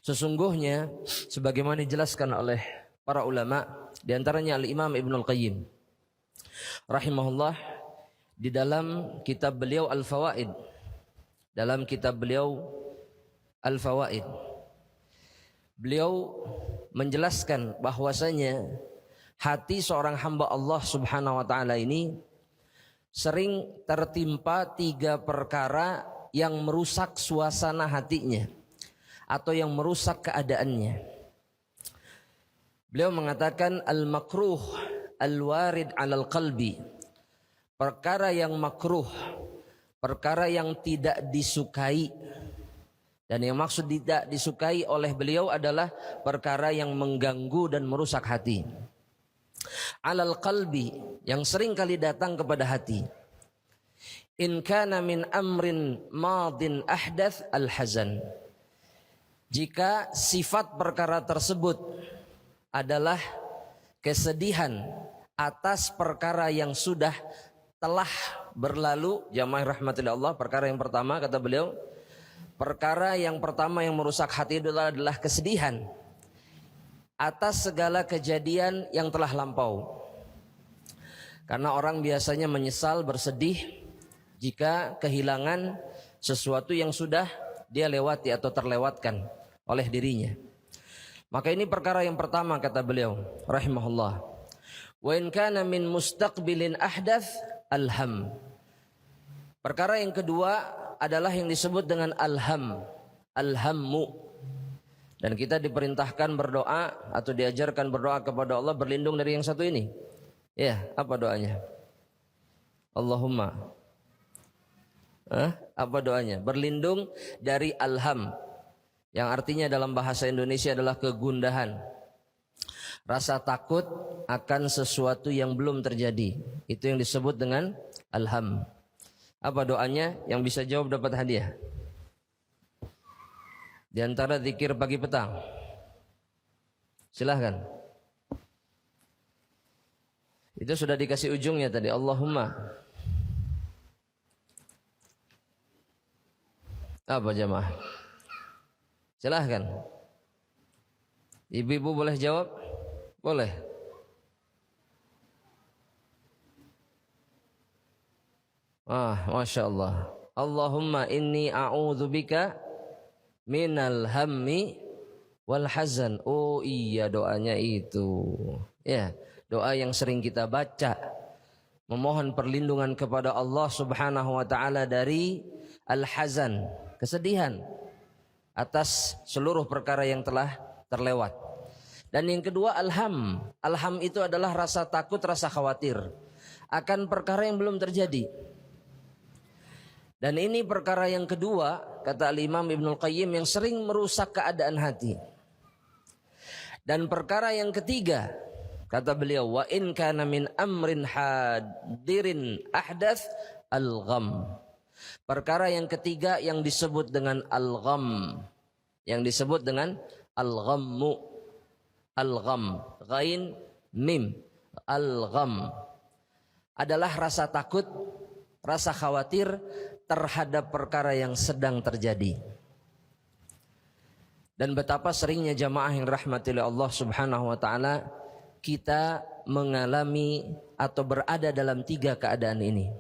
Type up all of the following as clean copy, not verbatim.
Sesungguhnya sebagaimana dijelaskan oleh para ulama, di antaranya Al-Imam Ibnul Qayyim rahimahullah di dalam kitab beliau Al-Fawaid. Dalam kitab beliau Al-Fawaid, beliau menjelaskan bahwasanya hati seorang hamba Allah Subhanahu wa taala ini sering tertimpa 3 perkara yang merusak suasana hatinya atau yang merusak keadaannya. Beliau mengatakan al-makruh al-warid 'alal qalbi, perkara yang makruh, perkara yang tidak disukai. Dan yang maksud tidak disukai oleh beliau adalah perkara yang mengganggu dan merusak hati. 'Alal qalbi, yang sering kali datang kepada hati. In kana min amrin madin ahdath al-hazan. Jika sifat perkara tersebut adalah kesedihan atas perkara yang sudah telah berlalu, jamaah rahmatillah Allah, perkara yang pertama kata beliau, perkara yang pertama yang merusak hati adalah kesedihan atas segala kejadian yang telah lampau. Karena orang biasanya menyesal, bersedih jika kehilangan sesuatu yang sudah dia lewati atau terlewatkan oleh dirinya. Maka ini perkara yang pertama kata beliau rahimahullah. Wa in kana min mustaqbilin ahdath alham. Perkara yang kedua adalah yang disebut dengan alham, alhammu. Dan kita diperintahkan berdoa atau diajarkan berdoa kepada Allah berlindung dari yang satu ini. Ya, apa doanya? Allahumma. Apa doanya? Berlindung dari alham, yang artinya dalam bahasa Indonesia adalah kegundahan. Rasa takut akan sesuatu yang belum terjadi. Itu yang disebut dengan alham. Apa doanya? Yang bisa jawab dapat hadiah. Di antara zikir pagi petang. Silahkan. Itu sudah dikasih ujungnya tadi. Allahumma. Apa jamaah? Silahkan. Ibu-ibu boleh jawab? Boleh. Masya Allah. Allahumma inni a'udzubika minal hammi wal hazan. Oh iya, doanya itu. Ya, doa yang sering kita baca. Memohon perlindungan kepada Allah Subhanahu wa taala dari al-hazan, kesedihan atas seluruh perkara yang telah terlewat. Dan yang kedua alham. Alham itu adalah rasa takut, rasa khawatir akan perkara yang belum terjadi. Dan ini perkara yang kedua, kata Al-Imam Ibnul Qayyim, yang sering merusak keadaan hati. Dan perkara yang ketiga, kata beliau, wa in kana min amrin hadirin ahdath al-gham. Perkara yang ketiga yang disebut dengan al-gham, yang disebut dengan al-ghammu. Al-gham, ghain mim, al-gham adalah rasa takut, rasa khawatir terhadap perkara yang sedang terjadi. Dan betapa seringnya jamaah yang rahmati Allah Subhanahu wa taala kita mengalami atau berada dalam 3 keadaan ini.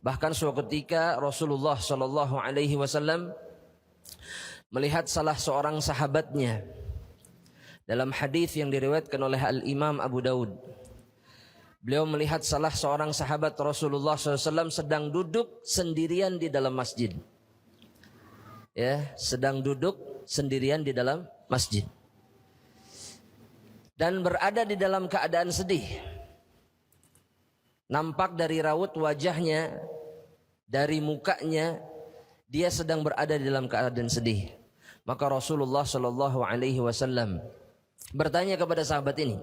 Bahkan suatu ketika Rasulullah sallallahu alaihi wasallam melihat salah seorang sahabatnya dalam hadis yang diriwayatkan oleh Al-Imam Abu Daud. Beliau melihat salah seorang sahabat Rasulullah SAW sedang duduk sendirian di dalam masjid. Ya, sedang duduk sendirian di dalam masjid. Dan berada di dalam keadaan sedih. Nampak dari raut wajahnya, dari mukanya, dia sedang berada di dalam keadaan sedih. Maka Rasulullah SAW bertanya kepada sahabat ini,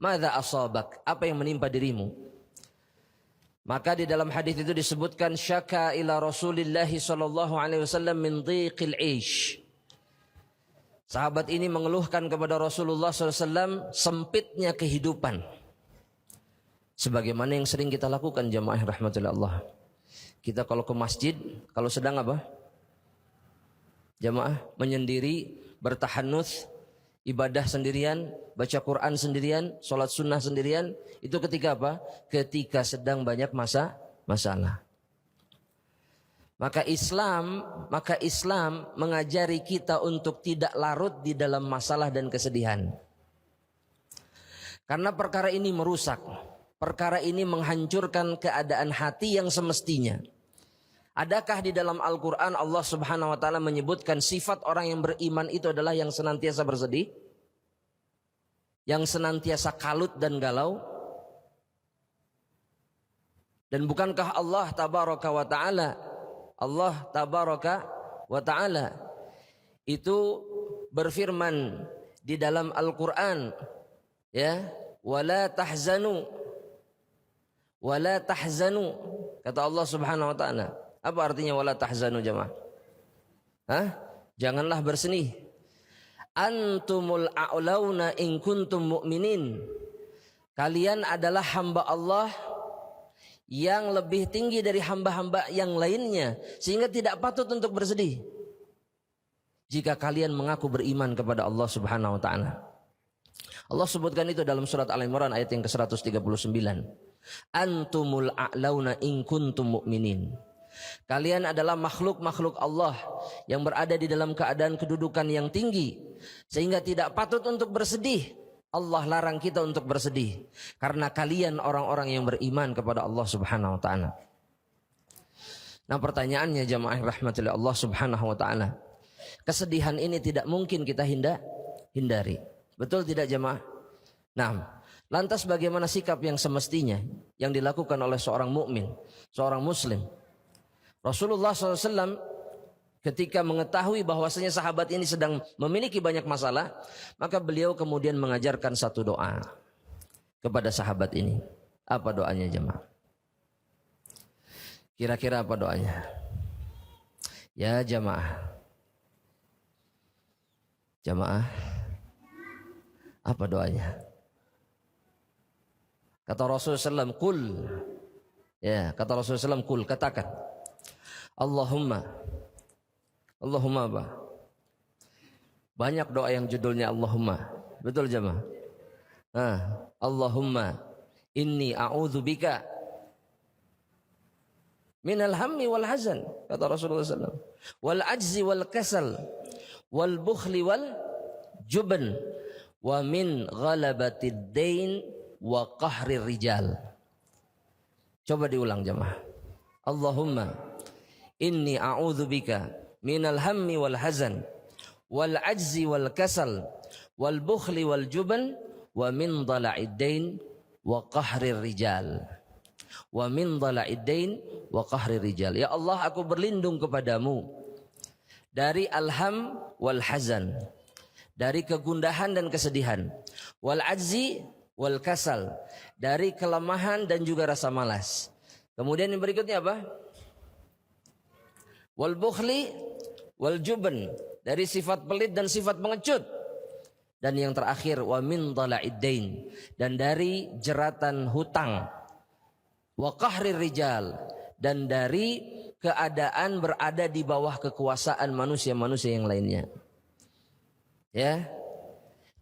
"Madza asabak?" Apa yang menimpa dirimu? Maka di dalam hadis itu disebutkan syaka ila Rasulillah sallallahu alaihi wasallam min dhiqil 'aish. Sahabat ini mengeluhkan kepada Rasulullah sallallahu alaihi wasallam sempitnya kehidupan. Sebagaimana yang sering kita lakukan jamaah rahmatullah Allah. Kita kalau ke masjid, kalau sedang apa? Jamaah, menyendiri, bertahannuts, ibadah sendirian, baca Quran sendirian, sholat sunnah sendirian. Itu ketika apa? Ketika sedang banyak masalah. Maka Islam mengajari kita untuk tidak larut di dalam masalah dan kesedihan. Karena perkara ini merusak. Perkara ini menghancurkan keadaan hati yang semestinya. Adakah di dalam Al-Quran Allah subhanahu wa ta'ala menyebutkan sifat orang yang beriman itu adalah yang senantiasa bersedih? Yang senantiasa kalut dan galau? Dan bukankah Allah tabaraka wa ta'ala itu berfirman di dalam Al-Quran, ya, wala tahzanu, kata Allah subhanahu wa ta'ala. Apa artinya wala tahzanu, jemaah? Janganlah bersedih. Antumul a'launa in kuntum mu'minin. Kalian adalah hamba Allah yang lebih tinggi dari hamba-hamba yang lainnya, sehingga tidak patut untuk bersedih jika kalian mengaku beriman kepada Allah subhanahu wa ta'ala. Allah sebutkan itu dalam surat Al-Imran ayat yang ke-139. Antumul a'launa in kuntum mu'minin. Kalian adalah makhluk-makhluk Allah yang berada di dalam keadaan kedudukan yang tinggi, sehingga tidak patut untuk bersedih. Allah larang kita untuk bersedih karena kalian orang-orang yang beriman kepada Allah subhanahu wa ta'ala. Nah, pertanyaannya jamaah rahmatillah Allah subhanahu wa ta'ala, kesedihan ini tidak mungkin kita hindari. Betul tidak jamaah? Nah, lantas bagaimana sikap yang semestinya yang dilakukan oleh seorang mukmin, seorang muslim? Rasulullah SAW ketika mengetahui bahwasanya sahabat ini sedang memiliki banyak masalah, maka beliau kemudian mengajarkan satu doa kepada sahabat ini. Apa doanya jemaah? Kira-kira apa doanya? Ya jemaah. Jemaah, apa doanya? Kata Rasulullah SAW, kul. Ya, kata Rasulullah SAW, kul, katakan. Allahumma apa? Banyak doa yang judulnya Allahumma. Betul jemaah? Allahumma inni a'udzubika minal hammi wal hazan, kata Rasulullah SAW, wal ajzi wal kasal wal bukhli wal jubn wa min ghalabatid dain wa qahrir rijal. Coba diulang jemaah. Allahumma inni a'udzubika minal hammi wal hazan wal ajzi wal kasal wal bukhli wal jubn wa min dhala'id dain wa qahrir rijal. Wa min dhala'id dain wa qahrir rijal. Ya Allah, aku berlindung kepadamu dari alham wal hazan, dari kegundahan dan kesedihan, wal ajzi wal kasal, dari kelemahan dan juga rasa malas. Kemudian yang berikutnya apa? Wal bukhli wal jubn, dari sifat pelit dan sifat pengecut. Dan yang terakhir wa min dhala'id dain, dan dari jeratan hutang. Wa qahrir rijal, dan dari keadaan berada di bawah kekuasaan manusia-manusia yang lainnya. Ya.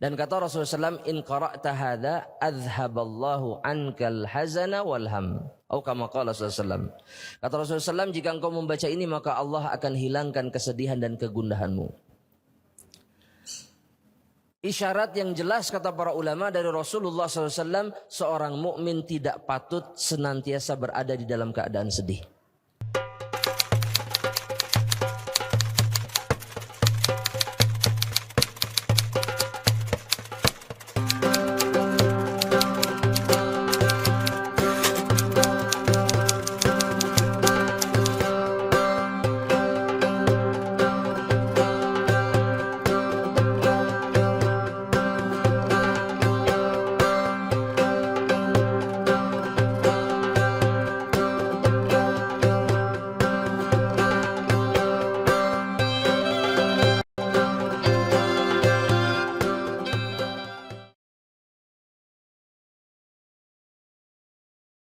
Dan kata Rasulullah SAW, in qara'ta hadza azhaballahu ankal hazana wal ham. Atau kama qala Rasulullah SAW. Kata Rasulullah SAW, jika engkau membaca ini maka Allah akan hilangkan kesedihan dan kegundahanmu. Isyarat yang jelas kata para ulama dari Rasulullah SAW, seorang mukmin tidak patut senantiasa berada di dalam keadaan sedih.